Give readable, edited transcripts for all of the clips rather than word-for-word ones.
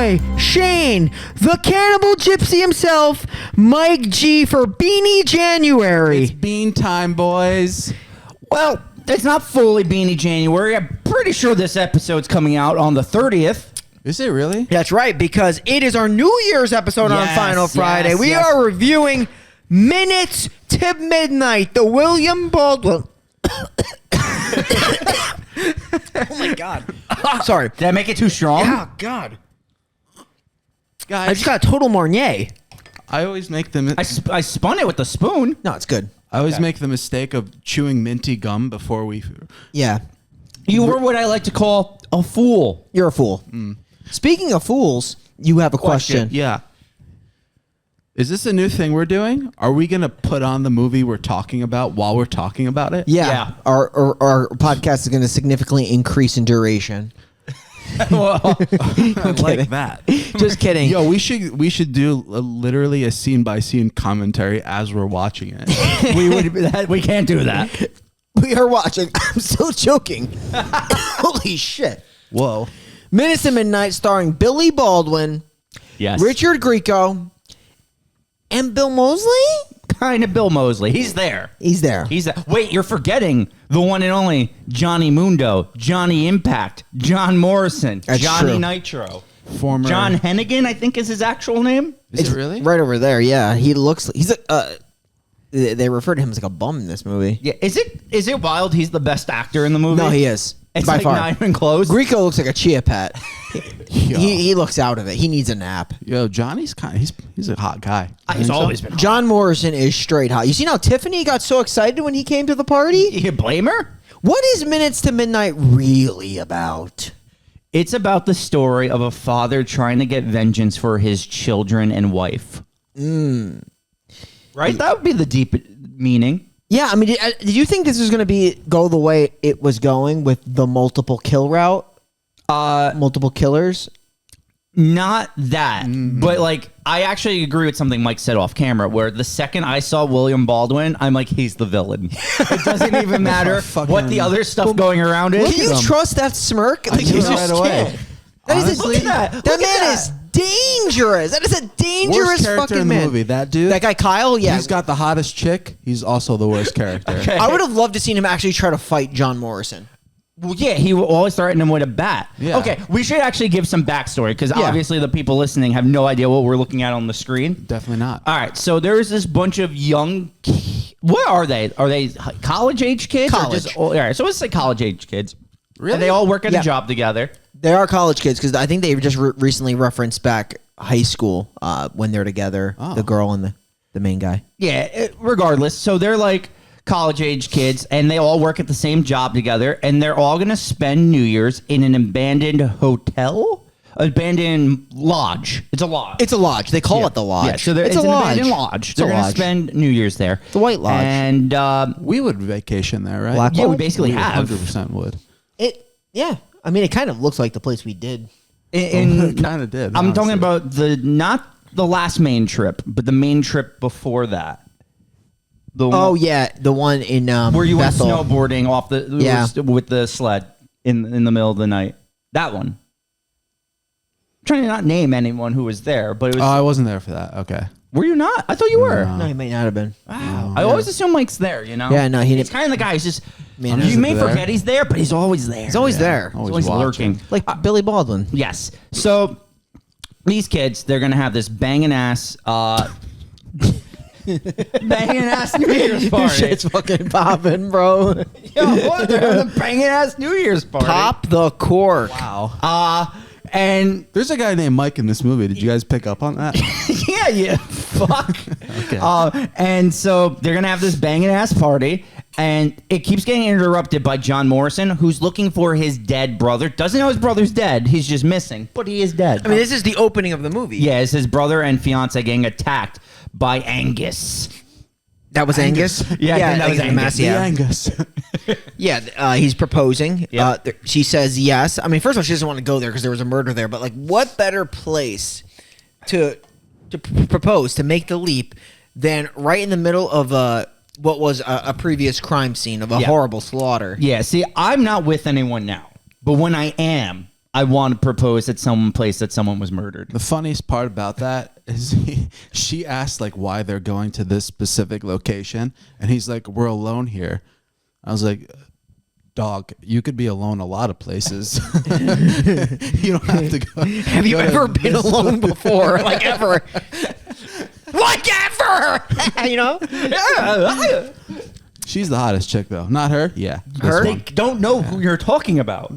boy, Shane, the cannibal gypsy himself, Mike G for Beanie January. It's bean time, boys. Well, it's not fully Beanie January. I'm pretty sure this episode's coming out on the 30th. Is it really? That's right, because it is our New Year's episode on Final Friday. We yes. are reviewing Minutes to Midnight, the William Baldwin. Oh my God. Sorry. Did I make it too strong? Oh God. Guys, I just got a total Marnier. I always make the I spun it with the spoon. No, it's good. I always make the mistake of chewing minty gum before we. Yeah. You were what I like to call a fool. You're a fool. Speaking of fools, you have a question. Yeah. Is this a new thing we're doing? Are we going to put on the movie we're talking about while we're talking about it? Yeah. Our podcast is going to significantly increase in duration. Well, I like that. Just kidding. Yo, we should do literally a scene by scene commentary as we're watching it. we can't do that. We are watching. I'm still joking. Holy shit. Whoa. Minutes to Midnight starring Billy Baldwin, Yes. Richard Greico, and Bill Moseley? Kind of Bill Moseley. He's there. He's there. Wait, you're forgetting the one and only Johnny Mundo, Johnny Impact, John Morrison, That's Johnny true. Nitro. Former John Hennigan, I think is his actual name. Is it really? Right over there, yeah. He looks... He's a... they refer to him as like a bum in this movie. Yeah, is it wild? He's the best actor in the movie. No, he is. It's by like far. not even close. Greico looks like a chia pet. he looks out of it. He needs a nap. Yo, Johnny's he's a hot guy. He's always been hot. John Morrison is straight hot. You seen how Tiffany got so excited when he came to the party? You blame her? What is Minutes to Midnight really about? It's about the story of a father trying to get vengeance for his children and wife. Right? That would be the deep meaning. Yeah, I mean, did you think this was going to go the way it was going with the multiple kill route? Multiple killers? Not that, but like I actually agree with something Mike said off camera. Where the second I saw William Baldwin, I'm like, he's the villain. It doesn't even matter what the other stuff going around is. Can you trust that smirk? Like, knew you right just away. can't. Look at that. That man is dangerous. That is a dangerous Worst character fucking in the man. movie. That dude. That guy Kyle, yeah. He's got the hottest chick. He's also the worst character. Okay. I would have loved to seen him actually try to fight John Morrison. Well, yeah, he will always threaten him with a bat. Yeah. Okay, we should actually give some backstory because obviously the people listening have no idea what we're looking at on the screen. Definitely not. All right, so there's this bunch of young. What are they? Are they college age kids? College. Or just, all right, so let's say college age kids. Really? And they all work at Yeah. a job together. They are college kids because I think they just recently referenced back high school when they're together. Oh. The girl and the main guy. Yeah, regardless. So they're like college age kids and they all work at the same job together and they're all going to spend New Year's in an abandoned hotel, abandoned lodge. It's a lodge. It's a lodge. They call it the lodge. Yeah, so it's a an lodge. abandoned lodge. It's They're a going to lodge. spend New Year's there. The White Lodge. And We would vacation there, right? Black yeah, we Lodge? basically have. 100% would. Yeah. I mean, it kind of looks like the place we did. And Kind of did. I'm talking honestly. about not the last main trip, but the main trip before that. The Oh, one yeah. The one in where you Bethel. went snowboarding off the with the sled in the middle of the night. That one. I'm trying to not name anyone who was there, but it was. Oh, I wasn't there for that. Okay. Were you not? I thought you were. No, he may not have been. Wow. I always assume Mike's there. You know. Yeah, no, he He's didn't. kind of the guy who's just. Man, you isn't may there? forget he's there, but he's always there. He's always there. He's always watching. lurking. Like Billy Baldwin. Yes. So these kids, they're gonna have this banging ass, banging ass New Year's Your party. shit's fucking popping, bro. Yo, what? They're having a banging ass New Year's party. Pop the cork. Wow. And There's a guy named Mike in this movie. Did you guys pick up on that? yeah, fuck. Okay. And so they're gonna have this banging ass party, and it keeps getting interrupted by John Morrison, who's looking for his dead brother. Doesn't know his brother's dead. He's just missing, but he is dead. I mean, this is the opening of the movie. yeah, it's his brother and fiance getting attacked by Angus. That was Angus? Yeah, I think that was Angus. The Yeah. Angus. Yeah, he's proposing. Yeah. She says yes. I mean, first of all, she doesn't want to go there because there was a murder there. But like, what better place to propose, to make the leap, than right in the middle of what was a previous crime scene of a horrible slaughter? Yeah, see, I'm not with anyone now, but when I am, I want to propose at some place that someone was murdered. The funniest part about that is she asked like why they're going to this specific location, and he's like, "We're alone here." I was like, "Dog, you could be alone a lot of places. You don't have to go." Have you ever been alone before? Like ever? Like ever? You know? She's the hottest chick though, not her. Yeah, Her? They don't know who you're talking about.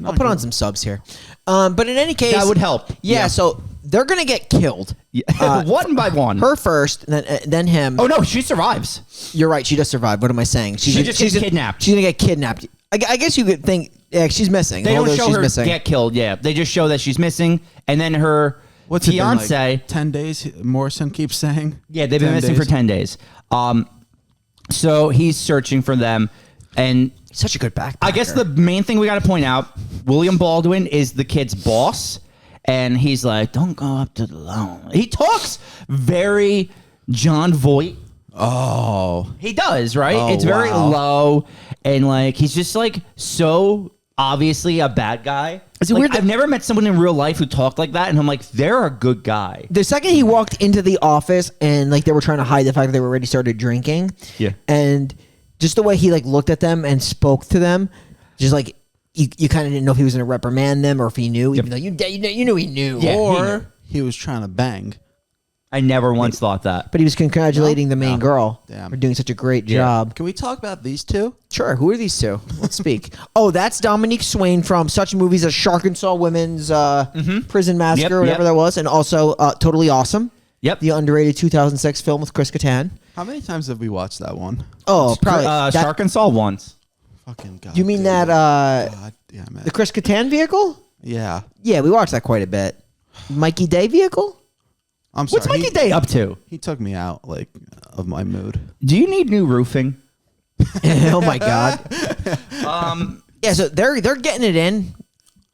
I'll put on some subs here. But in any case, That would help. Yeah, so they're gonna get killed. One by one. Her first, then him. Oh no, she survives. You're right. She does survive. What am I saying? She just gets kidnapped. She's gonna get kidnapped. I guess you could think. Yeah, she's missing. They don't although show she's her missing. get killed. Yeah, they just show that she's missing, and then her What's it been, fiance. like 10 days. Morrison keeps saying. Yeah, they've been missing for 10 days. So he's searching for them, and Such a good backpacker. I guess the main thing we got to point out: William Baldwin is the kid's boss, and he's like, "Don't go up to the loan." He talks very John Voight. Oh, He does, right? Oh, It's very wow. low, and like he's just like so obviously a bad guy. Is it Like, weird that- I've never met someone in real life who talked like that, and I'm like, they're a good guy. The second he walked into the office and like they were trying to hide the fact that they were already started drinking. Yeah. And just the way he like looked at them and spoke to them, just like you kind of didn't know if he was going to reprimand them or if he knew, even though you knew he knew. Yeah. or he was trying to bang. I never once thought that. But he was congratulating the main girl Damn. for doing such a great Yeah. job. Can we talk about these two? Sure. Who are these two? Let's speak. Oh, that's Dominique Swain from such movies as Sharkensaw Women's Prison Massacre, Yep, whatever yep. that was, and also Totally Awesome. Yep. The underrated 2006 film with Chris Kattan. How many times have we watched that one? Oh, probably. Shark and Saw once. Fucking god. You mean damn that it. God damn it. the Chris Kattan vehicle? Yeah. Yeah, we watched that quite a bit. Mikey Day vehicle? I'm sorry. What's Mikey Day up to? He took me out like of my mood. Do you need new roofing? Oh my god. Yeah, so they're getting it in,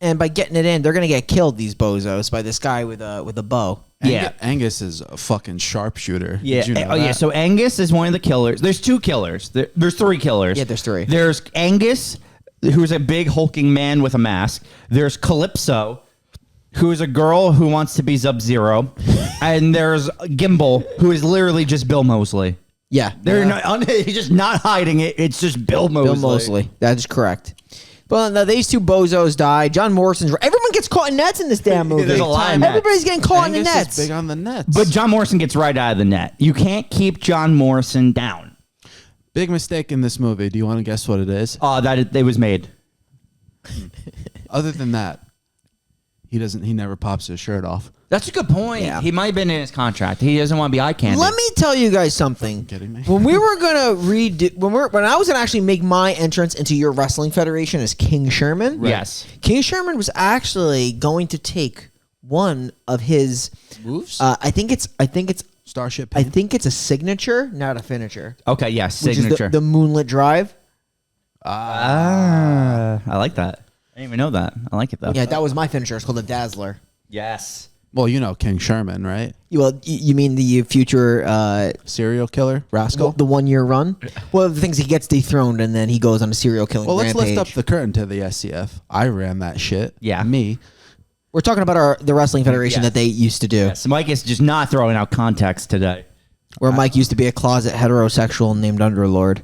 and by getting it in, they're gonna get killed. These bozos by this guy with a bow. Yeah. Angus is a fucking sharpshooter. Yeah. Did you know Oh, yeah. that? So Angus is one of the killers. There's two killers. There's three killers. Yeah, there's three. There's Angus, who's a big hulking man with a mask. There's Calypso, who is a girl who wants to be Sub-Zero. And there's Gimbal, who is literally just Bill Moseley. Yeah, He's just not hiding it. It's just Bill Moseley. Bill Moseley. That is correct. But now these two bozos die. John Morrison's. Everyone gets caught in nets in this damn movie. There's a lot of nets. Everybody's getting caught in the Angus nets. is big on the nets. But John Morrison gets right out of the net. You can't keep John Morrison down. Big mistake in this movie. Do you want to guess what it is? It was made. Other than that, he never pops his shirt off. That's a good point. Yeah. He might have been in his contract. He doesn't want to be eye candy. Let me tell you guys something. Kidding me? When we were gonna when I was gonna actually make my entrance into your wrestling federation as King Sherman. Yes. King Sherman was actually going to take one of his Moves? I think it's Starship. I Pain? think it's a signature, not a finisher. Okay, yes, Which signature. is the Moonlit Drive. I like that. I didn't even know that. I like it though. Yeah, that was my finisher. It's called the Dazzler. Yes. Well, you know King Sherman, right? You mean the future Serial killer, rascal. the 1 year run? Well, the things he gets dethroned and then he goes on a serial killing Well, let's rampage. lift up the curtain to the SCF. I ran that shit. Yeah. Me. We're talking about the wrestling federation Yes. that they used to do, Yes. Mike is just not throwing out context today. where Mike used to be a closet heterosexual named Underlord.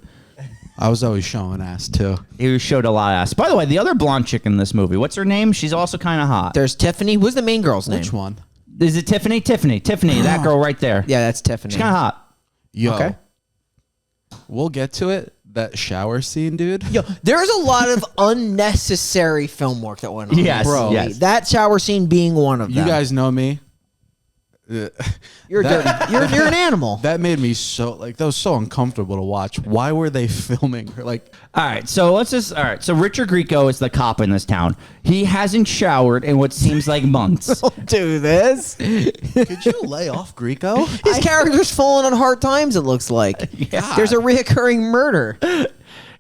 I was always showing ass too. He showed a lot of ass. By the way, the other blonde chick in this movie, what's her name? She's also kind of hot. There's Tiffany. Who's the main girl's name? Which one? Is it Tiffany? Tiffany, that girl right there. Yeah, that's Tiffany. She's kind of hot. Yo. Okay. We'll get to it. That shower scene, dude. Yo, there's a lot of unnecessary film work that went on. Yes, bro. yes. That shower scene being one of them. You guys know me. you're dirty. You're an animal. That made me that was so uncomfortable to watch. Why were they filming her? Like, All right, so So Richard Grieco is the cop in this town. He hasn't showered in what seems like months. Don't do this. could you lay off Greico? His character's falling on hard times. It looks like. God. There's a reoccurring murder.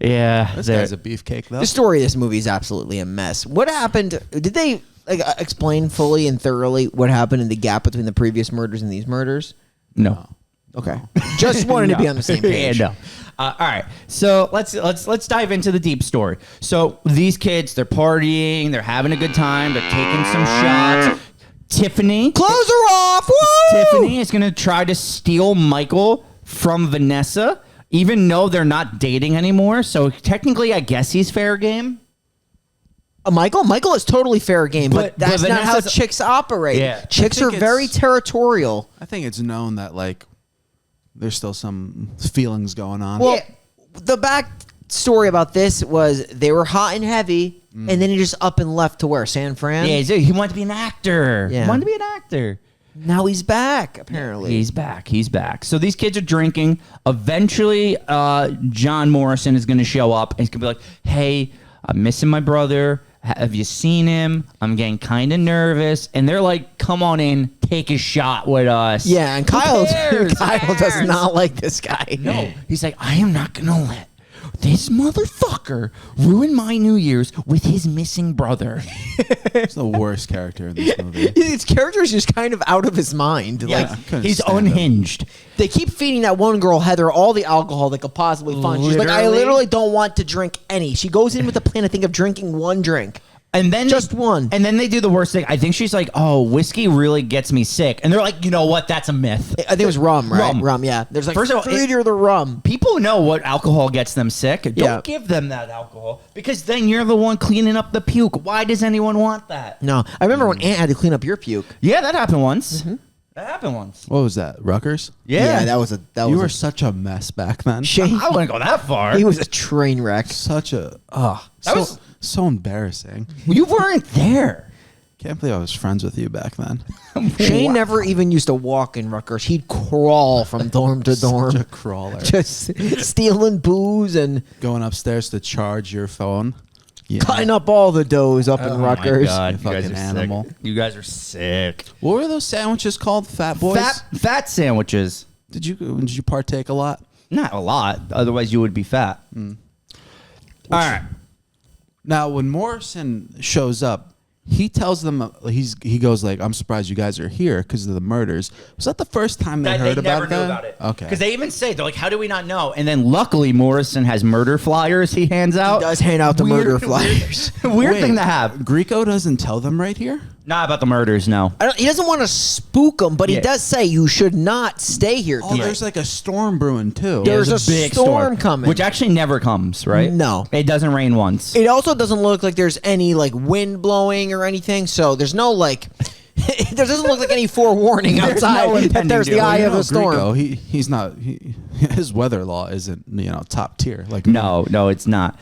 Yeah, This guy's a beefcake, though. The story of this movie is absolutely a mess. What happened? Did they explain fully and thoroughly what happened in the gap between the previous murders and these murders? no. Okay. Just wanted to be on the same page. Yeah, All right, so let's dive into the deep story. So these kids, they're partying, they're having a good time, they're taking some shots. Tiffany, Clothes are off. Woo! Tiffany is gonna try to steal Michael from Vanessa, even though they're not dating anymore. So technically, I guess he's fair game. Michael is totally fair game, but that's not how Vanessa's- chicks operate. Yeah. Chicks I are think very it's- territorial. I think it's known that like there's still some feelings going on. Well, the back story about this was they were hot and heavy, and then he just up and left to where? San Fran? Yeah, he wanted to be an actor. Yeah. He wanted to be an actor. Now he's back, apparently. He's back. He's back. So these kids are drinking. Eventually, John Morrison is going to show up and he's going to be like, hey, I'm missing my brother. Have you seen him? I'm getting kind of nervous. And they're like, come on in, take a shot with us. Yeah, and Who Kyle cares? Who does cares? not like this guy. No. He's like, I am not going to let this motherfucker ruin my New Year's with his missing brother. He's the worst character in this movie. His character is just kind of out of his mind. Yeah, Like, couldn't he's stand him. unhinged. they keep feeding that one girl, Heather, all the alcohol they could possibly find. She's like, I Literally? literally don't want to drink any. She goes in with the plan, I think, of drinking one drink. And then Just one. And then they do the worst thing. I think she's like, "Oh, whiskey really gets me sick." And they're like, "You know what? That's a myth." I think it was rum, right? Rum. Yeah. There's like First of all, three of the rum. People know what alcohol gets them sick. Don't Yeah. give them that alcohol because then you're the one cleaning up the puke. Why does anyone want that? No. I remember when Aunt had to clean up your puke. Yeah, that happened once. That happened once. What was that? Rutgers? That was You were such a mess back then. Shane. I wouldn't go that far. He was a train wreck. Such a That was- so embarrassing. You weren't there. Can't believe I was friends with you back then. Shane never even used to walk in Rutgers. He'd crawl from dorm to dorm. Such a crawler. Just stealing booze and Going upstairs to charge your phone. Yeah. cutting up all the doughs up in Rutgers. You fucking animal. You guys are sick. What were those sandwiches called? Fat boys? Fat sandwiches. Did you partake a lot? Not a lot. Otherwise, you would be fat. All right. Now, when Morrison shows up, he tells them he goes like, "I'm surprised you guys are here because of the murders." Was that the first time they heard about that? Okay. Because they even say, they're like, how do we not know? And then luckily Morrison has murder flyers he hands out. He does hand out the murder flyers. Weird Wait, thing to have. Greico doesn't tell them right here. Not about the murders, no. He doesn't want to spook them, but he Yeah. does say you should not stay here Oh, tonight. there's like a storm brewing too. There's a big storm coming. Which actually never comes, right? No. It doesn't rain once. It also doesn't look like there's any like wind blowing or anything, so there's no like. There doesn't look like any forewarning There's outside no that impending there's the doom. eye of You know, a storm. Greico, he's not. His weather law isn't top tier. Like No, it's not.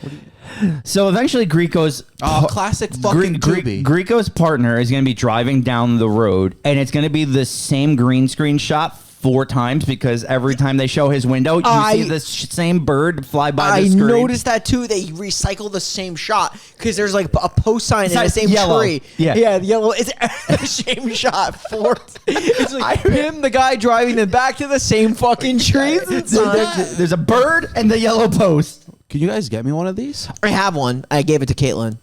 So eventually Greico's classic fucking doobie. Greico's partner is going to be driving down the road, and it's going to be the same green screen shot 4 times because every time they show his window, you see the same bird fly by I the screen. noticed that too. They recycle the same shot because there's like a post sign in the It's same yellow. tree. Yeah. the yellow. It's the same shot. It's like him, the guy driving them back to the same fucking trees. and signs. There's a bird and the yellow post. Can you guys get me one of these? I have one. I gave it to Caitlin.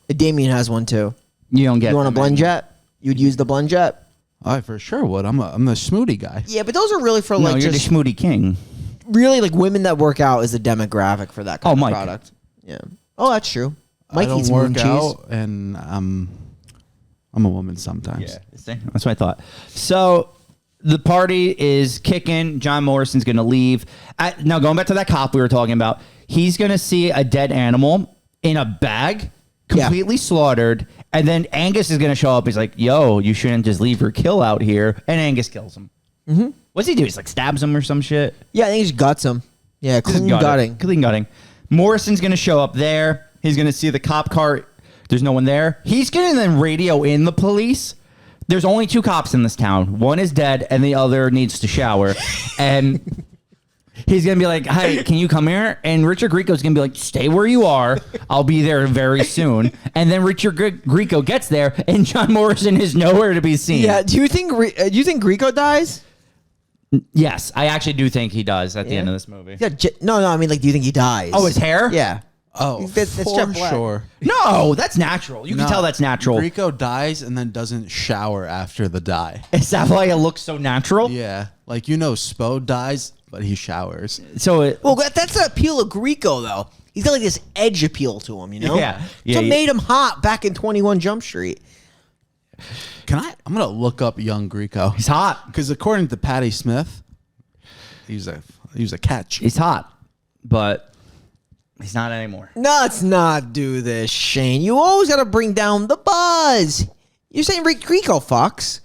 Damien has one too. You don't get. You want a blend jet? You'd use the blend jet? I for sure would. I'm the smoothie guy. Yeah, but those are really for No, like you're just the schmoody king. really like women that work out is a demographic for that kind of Mike. product. Yeah. Oh, that's true. Mike I don't eats moon work cheese. out, and I'm a woman sometimes. That's what I thought. So the party is kicking. John Morrison's going to leave. Now, going back to that cop we were talking about, he's going to see a dead animal in a bag, completely slaughtered. And then Angus is going to show up. He's like, yo, you shouldn't just leave your kill out here. And Angus kills him. Mm-hmm. What's he do? He's like stabs him or some shit. Yeah, I think he just guts him. Yeah, clean gutting. Clean gutting. Morrison's going to show up there. He's going to see the cop car. There's no one there. He's going to then radio in the police. There's only 2 cops in this town. One is dead and the other needs to shower. And he's going to be like, hey, can you come here? And Richard Grieco's going to be like, stay where you are. I'll be there very soon. And then Richard Grieco gets there and John Morrison is nowhere to be seen. Yeah, do you think Greico dies? Yes, I actually do think he does at the end of this movie. Yeah, no, I mean like do you think he dies? Oh, his hair? Yeah. Oh, It's for jet black. sure. No, that's natural. You can tell that's natural. Greico dies and then doesn't shower after the die. Is that why it looks so natural? Yeah, like Spo dies but he showers. So Well, that's the appeal of Greico, though. He's got like this edge appeal to him, you know? Yeah. That's Yeah, what he- made him hot back in 21 Jump Street. I'm gonna look up young Greico. he's hot. Because according to Patti Smith, he was a catch. He's hot, but he's not anymore. Let's not do this, Shane. You always got to bring down the buzz. You're saying Greico fucks.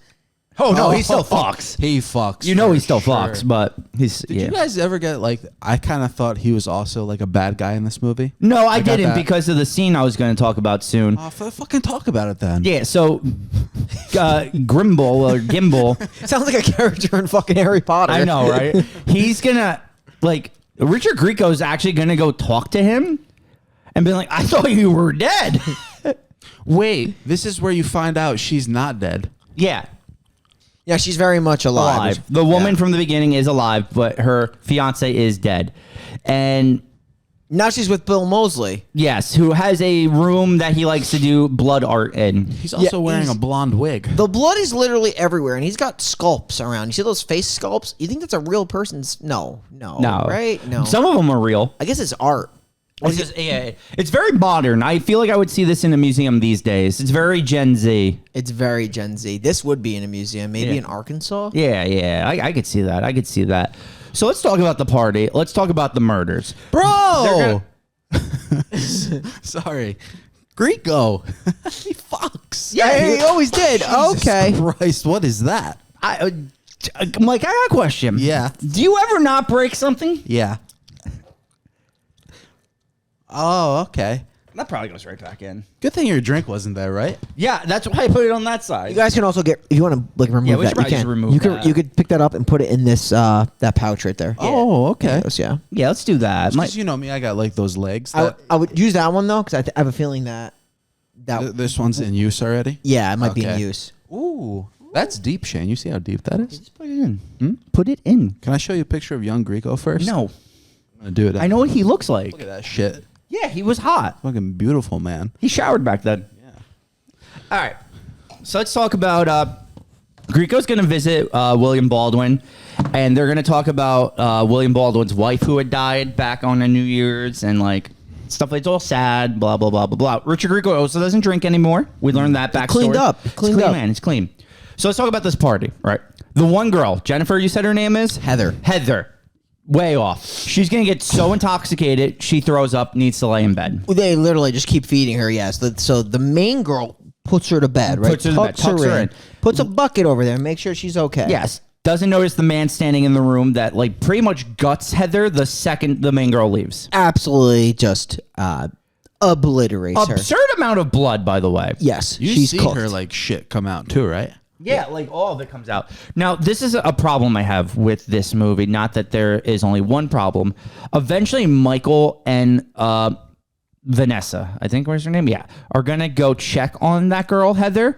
Oh no, he still fucks. He fucks. You know for he still sure. fucks, but he's Did you guys ever get like? I kind of thought he was also like a bad guy in this movie. No, I got didn't that. because of the scene I was going to talk about soon. Fucking talk about it then. Yeah, so Grimble or Gimbal, Sounds like a character in fucking Harry Potter. I know, right? He's gonna like Richard Grieco's actually gonna go talk to him and be like, "I thought you were dead." Wait, this is where you find out she's not dead. Yeah, Yeah, she's very much alive. alive. The woman from the beginning is alive, but her fiance is dead, and Now she's with Bill Moseley. yes, who has a room that he likes to do blood art in. He's also wearing he's- a blonde wig. The blood is literally everywhere, and he's got sculpts around. You see those face sculpts? You think that's a real person's? No, No, right? No. Some of them are real. I guess it's art. It's just, yeah, it's very modern. I feel like I would see this in a museum these days. It's very Gen Z. It's very Gen Z. This would be in a museum, maybe Yeah. in Arkansas. Yeah. I could see that. I could see that. So let's talk about the party. Let's talk about the murders. Bro! Sorry. Greico. He fucks. Yeah, he always did. Okay. Jesus Christ, what is that? Mike, I got a question. Yeah. Do you ever not break something? Yeah. Oh, okay. That probably goes right back in. Good thing your drink wasn't there, right? Yeah, that's why I put it on that side. You guys can also get if you want to like remove Yeah, we that. should You probably just can. remove You can. that. You could pick that up and put it in this that pouch right there. Oh, okay. Those, yeah. Yeah, let's do that. Because you know me, I got like those legs. I, That, I would use that one though because I have a feeling that this one's in use already. yeah it might be in Okay. use. Ooh, that's deep, Shane. You see how deep that is? Just put it in. Put it in. Can I show you a picture of young Greico first? No. I'm gonna do it. I know what he looks like. Look at that shit. Yeah, he was hot. Fucking beautiful, man. He showered back then. Yeah. All right. So let's talk about Greico's going to visit William Baldwin, and they're going to talk about William Baldwin's wife who had died back on a New Year's and like stuff. It's all sad, blah, blah, blah, blah, blah. Richard Greico also doesn't drink anymore. We learned that backstory. Cleaned up. He's Cleaned clean, up. man. He's clean. So let's talk about this party, right? The one girl, Jennifer, you said her name is? Heather. Heather. Way off. She's going to get so intoxicated, she throws up, needs to lay in bed. They literally just keep feeding her. Yes. So the main girl puts her to bed. Right. Puts her to bed, tucks her in. Puts a bucket over there. Make sure she's okay. Yes. Doesn't notice the man standing in the room that like pretty much guts Heather the second the main girl leaves. Absolutely just obliterates her. Absurd amount of blood, by the way. Yes. You she's see cooked. her like shit come out too, right? Yeah, like all of it comes out. Now, this is a problem I have with this movie. Not that there is only one problem. Eventually, Michael and Vanessa, I think was her name, yeah, are going to go check on that girl, Heather,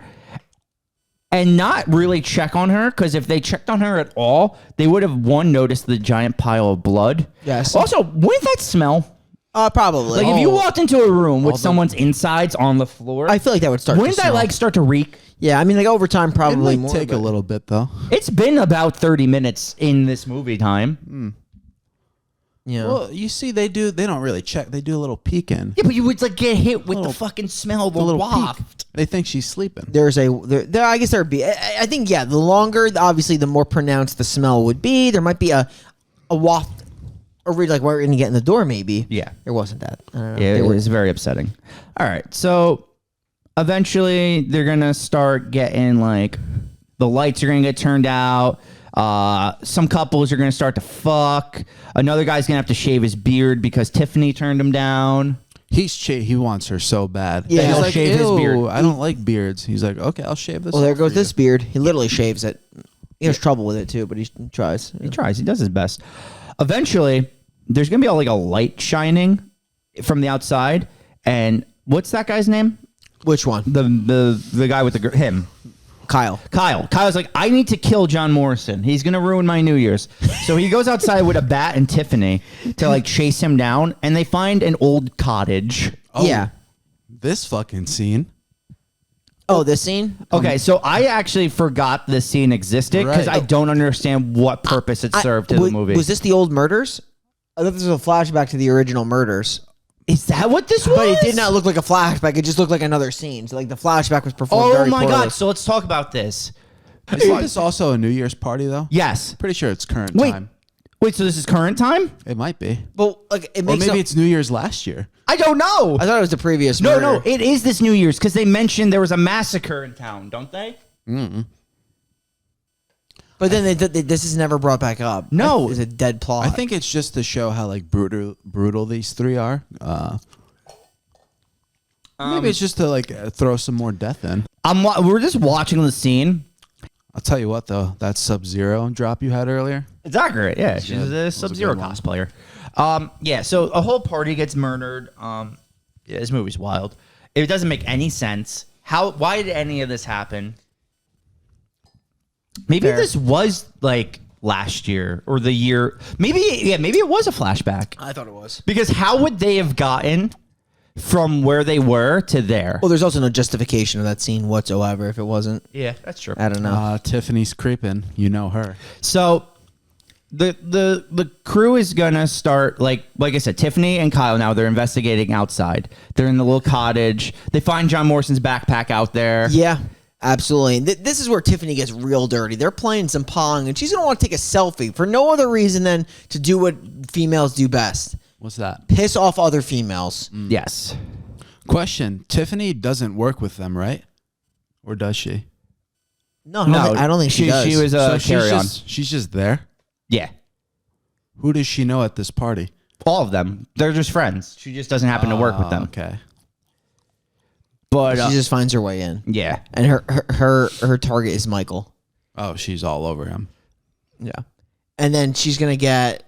and not really check on her, because if they checked on her at all, they would have, one, noticed the giant pile of blood. Yes. Also, wouldn't that smell? Probably. Like, if you walked into a room with someone's insides on the floor, I feel like that would start. wouldn't to that, smell. like, start to reek? Yeah, I mean, like over time, It probably might more. take a but- little bit though. It's been about 30 minutes in this movie time. Yeah. Well, you see, they don't really check. They do a little peek in. Yeah, but you would like get hit with Little- the fucking smell, the A little waft. peek. They think she's sleeping. There's there. I guess there'd be. I think yeah. The longer, obviously, the more pronounced the smell would be. There might be a waft, or really like we're gonna get in the door. Maybe. Yeah. There wasn't that. I don't know. Yeah, They it were- was very upsetting. All right, so eventually they're gonna start getting like the lights are gonna get turned out. Some couples are gonna start to fuck. Another guy's gonna have to shave his beard because Tiffany turned him down. He wants her so bad. Yeah. He's He'll like, shave his "Ew, beard." I don't like beards. He's like, okay, I'll shave this. Well, there off goes for you." this beard. He literally shaves it. He has trouble with it too, but he tries. He tries. He does his best. Eventually, there's gonna be like a light shining from the outside, and what's that guy's name? Which one? The guy with him. Kyle. Kyle's like, I need to kill John Morrison. He's gonna ruin my New Year's. So he goes outside with a bat and Tiffany to like chase him down, and they find an old cottage. Oh, Yeah. This fucking scene. Oh, this scene? Okay, so I actually forgot this scene existed because Right. I don't understand what purpose it served to the movie. Was this the old murders? I thought this was a flashback to the original murders. Is that what this was? But it did not look like a flashback. It just looked like another scene. So like the flashback was performed Oh very my poorly. god! So let's talk about this. Isn't this also a New Year's party though? Yes. Pretty sure it's current Wait. time. Wait. So this is current time? It might be. But like it Or makes maybe it's New Year's last year. I don't know. I thought it was the previous No, murder. no, it is this New Year's because they mentioned there was a massacre in town, don't they? But then this is never brought back up. No. It's a dead plot. I think it's just to show how like brutal these three are. Maybe it's just to like throw some more death in. We're just watching the scene. I'll tell you what though, that Sub-Zero drop you had earlier. It's accurate. Yeah, she's good. a Sub-Zero good one. cosplayer. Yeah, so a whole party gets murdered. Yeah, this movie's wild. It doesn't make any sense. Why did any of this happen? Maybe Fair. this was like last year or the year. Maybe it was a flashback. I thought it was. Because how would they have gotten from where they were to there? Well, there's also no justification of that scene whatsoever if it wasn't. Yeah, that's true. I don't know. Tiffany's creeping. You know her. So the crew is gonna start like I said, Tiffany and Kyle now they're investigating outside. They're in the little cottage. They find John Morrison's backpack out there. Yeah, absolutely. And this is where Tiffany gets real dirty. They're playing some Pong, and she's going to want to take a selfie for no other reason than to do what females do best. What's that? Piss off other females. Yes. Question. Tiffany doesn't work with them, right? Or does she? No, I don't think she does. She was a carry-on. She's just there? Yeah. Who does she know at this party? All of them. They're just friends. She just doesn't happen to work with them. Okay. But She just finds her way in. yeah. And her target is Michael. Oh, she's all over him. Yeah. And then she's going to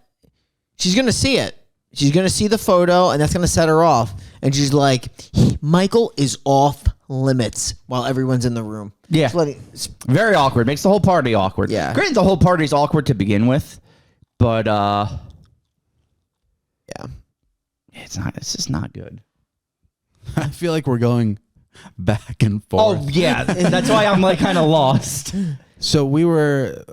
see it. She's going to see the photo, and that's going to set her off. And she's like, Michael is off limits while everyone's in the room. Yeah. Very awkward. Makes the whole party awkward. Yeah. Granted, the whole party's awkward to begin with, but yeah. it's just not good. I feel like we're going back and forth. Oh yeah, that's why I'm like kind of lost. So we were,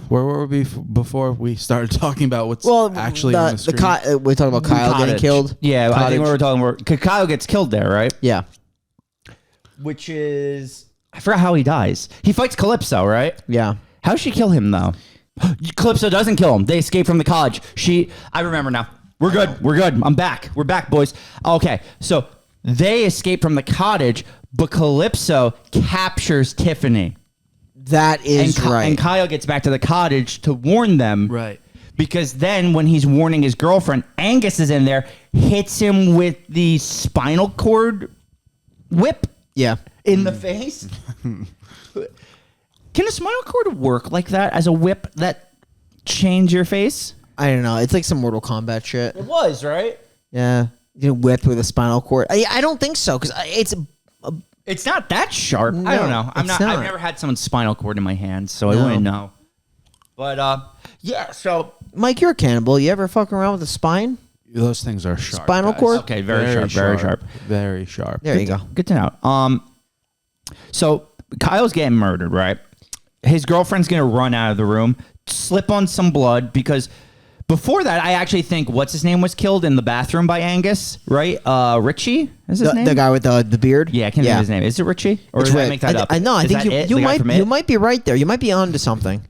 where were we before we started talking about what's actually on the screen? We talked about Kyle getting Cottage. killed. Yeah, I Cottage. think we were talking about Kyle gets killed there, right? Yeah. Which is I forgot how he dies. He fights Calypso, right? Yeah. How does she kill him though? Calypso doesn't kill him. They escape from the college. I remember now. We're good. We're good. I'm back. We're back, boys. Okay, so they escape from the cottage, but Calypso captures Tiffany. That is right. And Kyle gets back to the cottage to warn them. Right. Because then when he's warning his girlfriend, Angus is in there, hits him with the spinal cord whip Yeah. in the face. Can a spinal cord work like that as a whip that change your face? I don't know. It's like some Mortal Kombat shit. It was, right? Yeah. You whip with a spinal cord. I don't think so because It's not that sharp. No, I don't know. it's not. I've never had someone's spinal cord in my hands, so I wouldn't know. But yeah. So Mike, you're a cannibal. You ever fuck around with the spine? Those things are sharp. Spinal guys. cord? okay, very sharp, very sharp. Very sharp. There you go. Good to know. So Kyle's getting murdered, right? His girlfriend's gonna run out of the room, slip on some blood because. Before that, I actually think what's his name was killed in the bathroom by Angus, right? Richie is his name. The guy with the beard. Yeah, I can't remember his name. Is it Richie? Or It's did I Rick. make that up? I know. I Is think that it? you The guy might from It? you might be right there. You might be onto something.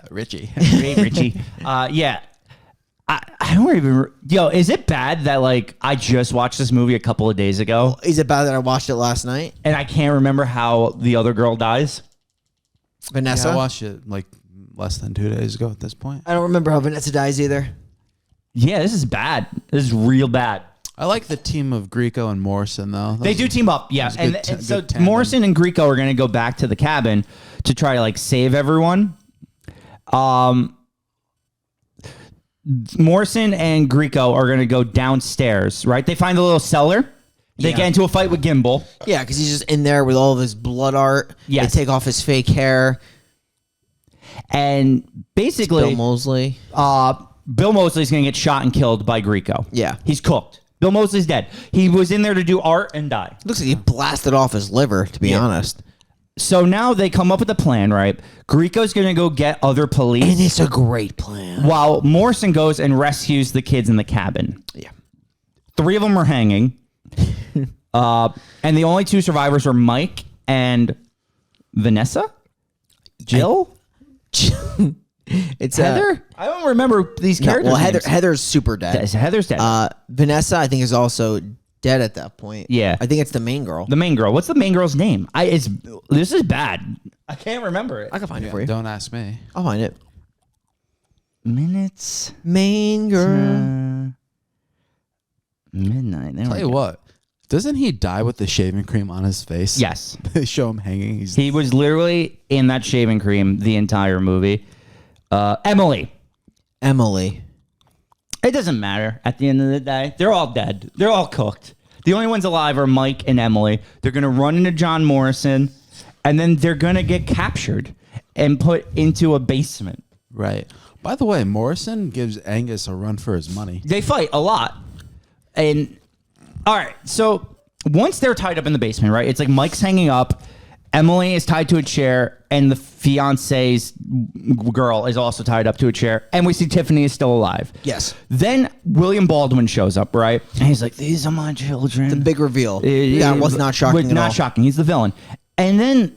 Richie. Richie. Yeah. I don't even. Yo, is it bad that like I just watched this movie a couple of days ago Is it bad that I watched it last night? and I can't remember how the other girl dies? Vanessa. Yeah, I watched it like less than 2 days ago at this point. I don't remember how Vanessa dies either. Yeah, this is bad. This is real bad. I like the team of Greico and Morrison though. They do team up, yeah. was And, good and so good tandem. Morrison and Greico are going to go back to the cabin to try to like save everyone. Morrison and Greico are going to go downstairs, right? They find a little cellar. They Yeah. get into a fight with Gimbal. Yeah, because he's just in there with all of his blood art. Yes. They take off his fake hair. And basically, Bill Moseley. Bill Moseley's going to get shot and killed by Greico. Yeah. He's cooked. Bill Moseley's dead. He was in there to do art and die. Looks like he blasted off his liver, to be honest. So now they come up with a plan, right? Greico's going to go get other police. And it's a great plan. While Morrison goes and rescues the kids in the cabin. Yeah. 3 of them are hanging. And the only 2 survivors are Mike and Vanessa? Jill? It's Heather? I don't remember these characters. Well, names. Heather's super dead. Heather's dead. Vanessa, I think, is also dead at that point. Yeah. I think it's the main girl. The main girl. What's the main girl's name? This is bad. I can't remember it. I can find it for you. Don't ask me. I'll find it. Minutes. Main girl. Midnight. There Tell we you go. what. Doesn't he die with the shaving cream on his face? Yes. They show him hanging. He was literally in that shaving cream the entire movie. Emily. It doesn't matter at the end of the day. They're all dead. They're all cooked. The only ones alive are Mike and Emily. They're going to run into John Morrison, and then they're going to get captured and put into a basement. Right. By the way, Morrison gives Angus a run for his money. They fight a lot. And, all right, so once they're tied up in the basement, right, it's like Mike's hanging up, Emily is tied to a chair, and the fiance's girl is also tied up to a chair, and we see Tiffany is still alive. Yes. Then William Baldwin shows up, right? And he's like, these are my children. The big reveal. That was not shocking at all. Not shocking. He's the villain. And then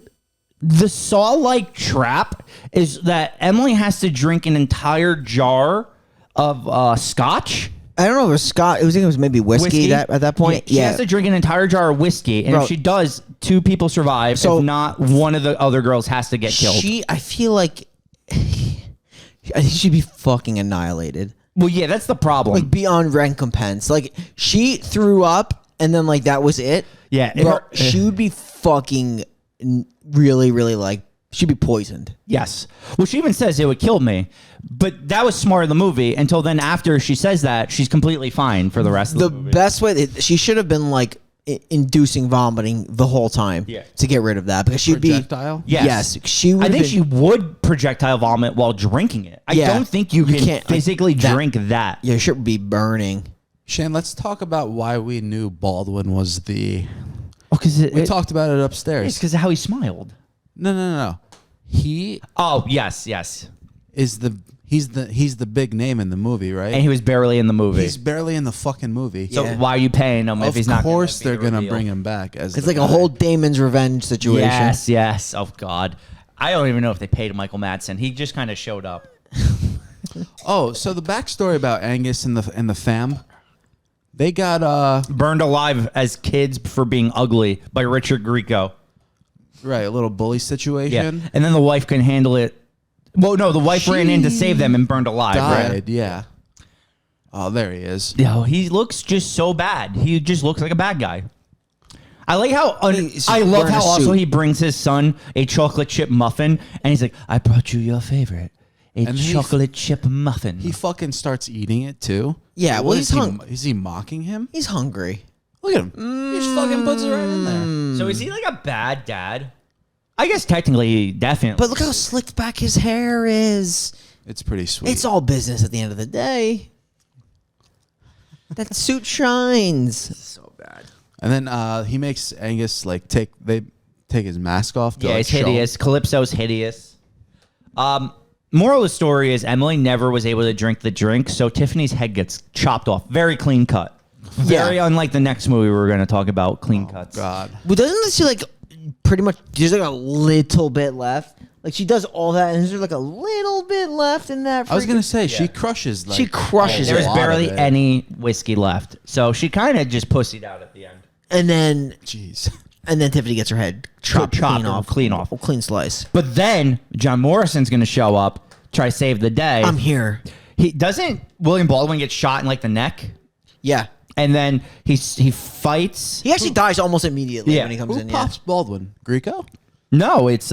the Saw-like trap is that Emily has to drink an entire jar of scotch. I don't know if it was Scott. It was maybe whiskey. At that point. Yeah, she has to drink an entire jar of whiskey, and Bro, if she does, 2 people survive. So- if not, one of the other girls has to get killed. I feel like I think she'd be fucking annihilated. Well, yeah, that's the problem. Like beyond recompense. Like she threw up and then like that was it. Yeah, Bro, she would be fucking really, really like she'd be poisoned. Yes. Well, she even says it would kill me. But that was smart in the movie until then after she says that, she's completely fine for the rest of the movie. The best way she should have been like inducing vomiting the whole time to get rid of that because she'd Projectile? be yes she would I think she would projectile vomit while drinking it. I don't think you can't physically drink that. Yeah, she would be burning. Shane, let's talk about why we knew Baldwin was the... because we talked about it upstairs. It's because of how he smiled. No. He Oh, yes. is he's the big name in the movie, right? And he was barely in the movie. He's barely in the fucking movie. So why are you paying him if he's not? Of course, they're gonna gonna bring him back as. It's like a whole Damon's Revenge situation. Yes. Oh God, I don't even know if they paid Michael Madsen. He just kind of showed up. Oh, so the backstory about Angus and the fam, they got Burned alive as kids for being ugly by Richard Greico. right a little bully situation. Yeah, and then the wife couldn't handle it. Well, no, the wife ran in to save them and burned alive. Died, Right? yeah. Oh, there he is. Yo, he looks just so bad. He just looks like a bad guy. I like how I love wearing how a also suit. he brings his son a chocolate chip muffin, and he's like, "I brought you your favorite, a chocolate chip muffin." He fucking starts eating it too. Yeah, well, What he's is he mocking him? He's hungry. Look at him. He just fucking puts it right in there. So is he like a bad dad? I guess technically, definitely. But look how slicked back his hair is. It's pretty sweet. It's all business at the end of the day. That suit shines. So bad. And then he makes Angus like take his mask off. To, yeah, like, it's show- hideous. Calypso's hideous. Moral of the story is Emily never was able to drink the drink, so Tiffany's head gets chopped off. Very clean cut. Very unlike the next movie we're going to talk about, clean cuts. God. Well, doesn't she like pretty much? There's like a little bit left. Like she does all that, and there's like a little bit left in that. I was gonna freaking- say she crushes. Like, She crushes a it. There's lot barely of it. any whiskey left, so she kind of just pussied out at the end. and then Jeez. Tiffany gets her head chopped clean off. Clean slice. But then John Morrison's going to show up, try to save the day. I'm here. He doesn't. William Baldwin get shot in like the neck, Yeah. and then he fights. He actually dies almost immediately Yeah. when he comes Who in. pops Baldwin? Greico? No, it's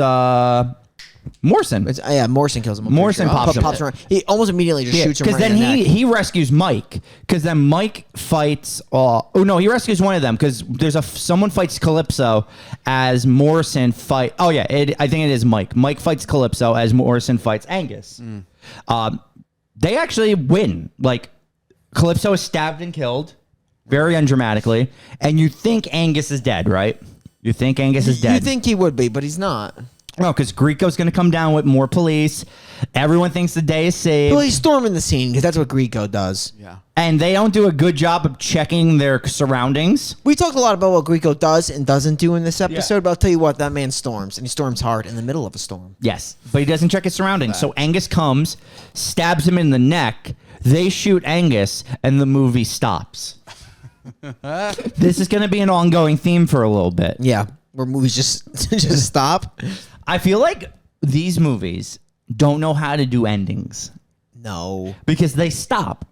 Morrison. Yeah, Morrison kills him. I'm Morrison pretty sure. pops him. around. He almost immediately just shoots him because right in then the neck. he rescues Mike. Because then Mike fights. Oh no, he rescues one of them. Because there's someone fights Calypso as Morrison fight. Oh yeah, I think it is Mike. Mike fights Calypso as Morrison fights Angus. They actually win. Like Calypso is stabbed and killed, very undramatically, and you think Angus is dead, right? You think Angus is dead. You think he would be, but he's not. No, because Greico's going to come down with more police. Everyone thinks the day is saved. Well, he's storming the scene because that's what Greico does. Yeah. And they don't do a good job of checking their surroundings. We talked a lot about what Greico does and doesn't do in this episode, Yeah. but I'll tell you what, that man storms, and he storms hard in the middle of a storm. Yes, but he doesn't check his surroundings. So Angus comes, stabs him in the neck. They shoot Angus, and the movie stops. This is going to be an ongoing theme for a little bit. Yeah, where movies just stop. I feel like these movies don't know how to do endings No. because they stop.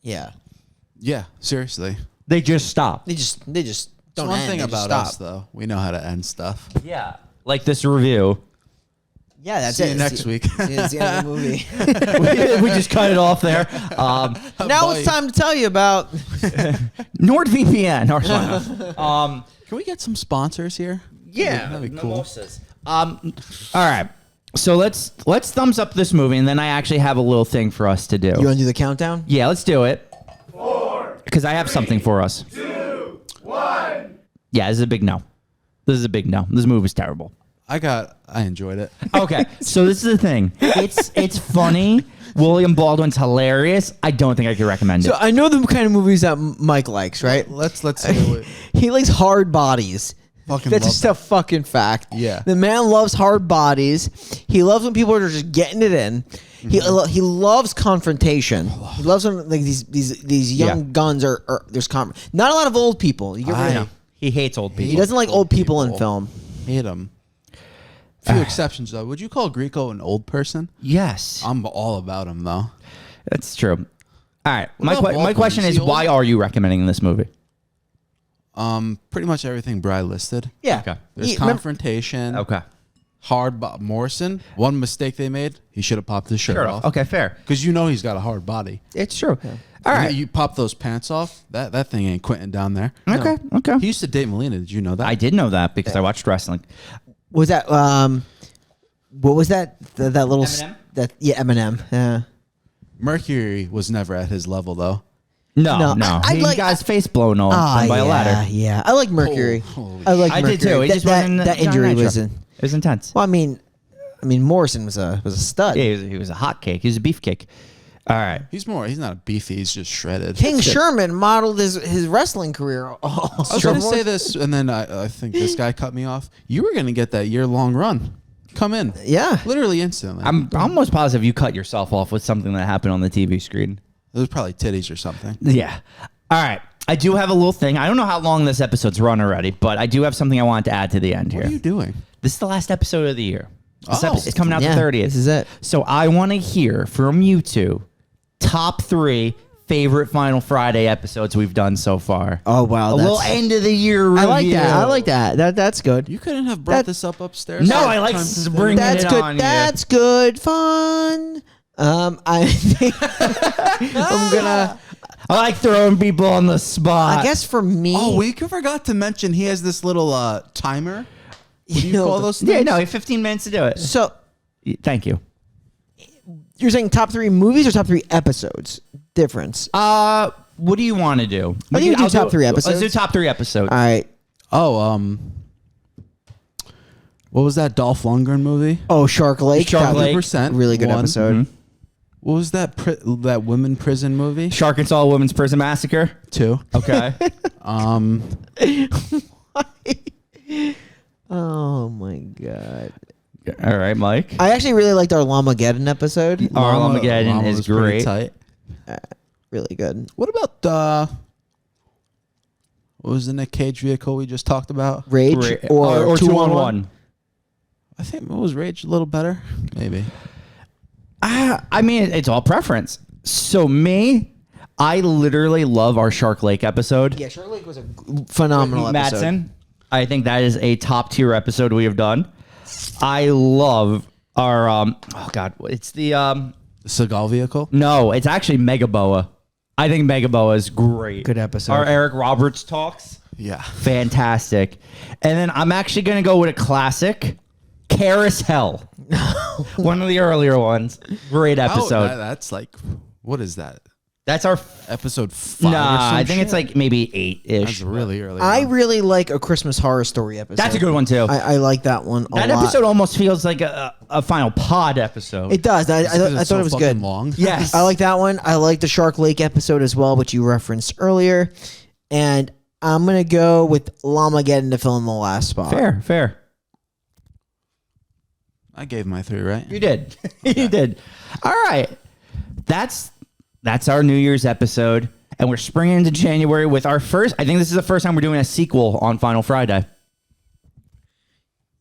Yeah. Yeah, seriously. They just stop. They just don't That's one end, thing they just about stop. us, though. We know how to end stuff. Yeah, like this review. Yeah, that's See it. you next week. It's the end of the movie. We just cut it off there. Now it's time to tell you about. NordVPN. Or Can we get some sponsors here? yeah, That'd be cool. mimosas. All right. So let's thumbs up this movie, and then I actually have a little thing for us to do. You want to do the countdown? Yeah, let's do it. 4. Because I have something for us. 2, 1. Yeah, this is a big no. This is a big no. This movie's terrible. I enjoyed it. Okay, so this is the thing. It's funny. William Baldwin's hilarious. I don't think I could recommend it. So I know the kind of movies that Mike likes, right? Let's do it. He likes hard bodies. Fucking That's love just a fucking fact. Yeah. The man loves hard bodies. He loves when people are just getting it in. He loves confrontation. He loves when like these young Yeah. guns are there's not a lot of old people. He hates old people. He doesn't like old people in film. Hate him. Few exceptions, though. Would you call Greico an old person? Yes, I'm all about him, though. that's true. All right, my about Baldwin? question Is is, he old? why are you recommending this movie? Pretty much everything Bry listed. Yeah. Okay. There's confrontation. Okay, Morrison, one mistake they made, he should have popped his shirt off. Okay, fair. Because you know he's got a hard body. It's true. All right. You pop those pants off, that thing ain't quitting down there. Okay. Okay. He used to date Melina. Did you know that? I did know that because I watched wrestling. Was that what was that? That little Eminem? Eminem. Yeah. Mercury was never at his level, though. No. I He like- got his face blown off by a ladder. Yeah, I like Mercury. Holy I like I Mercury. did too. He just wasn't that John injury Nitro. was in. It was intense. Well, I mean, Morrison was a stud. Yeah, he was a hot cake. He was a beefcake. All right. He's not a beefy, he's just shredded. King Sherman modeled his wrestling career. I was going to say this, and then I think this guy cut me off. You were going to get that year-long run. Come in. Yeah. Literally instantly. I'm almost positive you cut yourself off with something that happened on the TV screen. It was probably titties or something. Yeah. All right. I do have a little thing. I don't know how long this episode's run already, but I do have something I wanted to add to the end here. What are you doing? This is the last episode of the year. This Oh. episode's coming out Yeah, the 30th. this is it. So I want to hear from you two top 3 favorite Final Friday episodes we've done so far. Oh wow, A little end of the year review. I like that. I like that. That's good. You couldn't have brought That- this up upstairs. No, I like bringing That's it good. on. That's good fun. I think I'm gonna. I like throwing people on the spot. I guess for me. Oh, we forgot to mention he has this little timer. What do you call those things? Yeah, no, you have 15 minutes to do it. So Thank you. you're saying top 3 movies or top 3 episodes? Difference. What do you want to do? I think we do I'll top 3 episodes. Let's do top 3 episodes. All right. Oh, what was that Dolph Lundgren movie? Oh, Shark Lake. Shark Lake. 100%. Really good One. episode. What was that that women prison movie? Arkansas Women's Prison Massacre. 2. Okay. Oh my god. All right, Mike. I actually really liked our Llamageddon episode. Armageddon Llama is was pretty great. tight. Really good. What about what was the Nick Cage vehicle we just talked about? Rage or 2-on-1. I think it was Rage a little better. Maybe. I mean, it's all preference. So me, I literally love our Shark Lake episode. Yeah, Shark Lake was a phenomenal episode. Madsen, I think that is a top tier episode we have done. I love our oh god, it's the The Seagal vehicle? no, it's actually Megaboa. I think Megaboa is great. Good episode. Our Eric Roberts talks, Yeah. fantastic. And then I'm actually gonna go with a classic, Karis Hell. One of the earlier ones. Great episode. That's like, what is that? That's our. Episode 5. Nah, I think it's like maybe 8-ish. That's really early. I really like a Christmas Horror Story episode. That's a good one too. I like that one a That lot. episode almost feels like a final pod episode. It does. I Because it's thought so it was fucking good. long. Yes. I like that one. I like the Shark Lake episode as well, which you referenced earlier. And I'm going to go with Llamageddon to fill in the last spot. Fair. I gave my 3, right? You did. You did. All right. That's our New Year's episode. And we're springing into January with our first. I think this is the first time we're doing a sequel on Final Friday.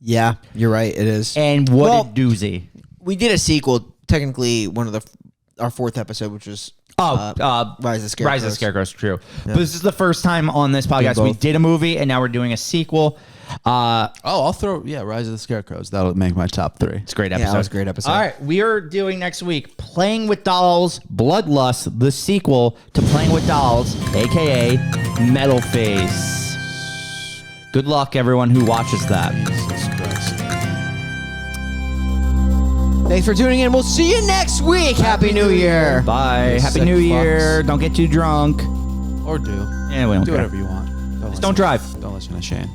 Yeah, you're right. It is. And what a doozy. We did a sequel, technically our 4th episode, which was Rise of the Scarecrows. Rise of the Scarecrows, true. Yeah. But this is the first time on this podcast we did a movie, and now we're doing a sequel. I'll throw Rise of the Scarecrows. That'll make my top 3. It's a great episode. Yeah, that was a great episode. All right, we are doing next week Playing with Dolls, Bloodlust, the sequel to Playing with Dolls, aka Metal Face. Good luck, everyone who watches that. Jesus Christ. Thanks for tuning in. We'll see you next week. Happy New Year. Bye. Happy sick New Year. fucks. Don't get too drunk. Or do. Yeah, we don't Do care. whatever you want. Just don't drive. Don't listen to Shane.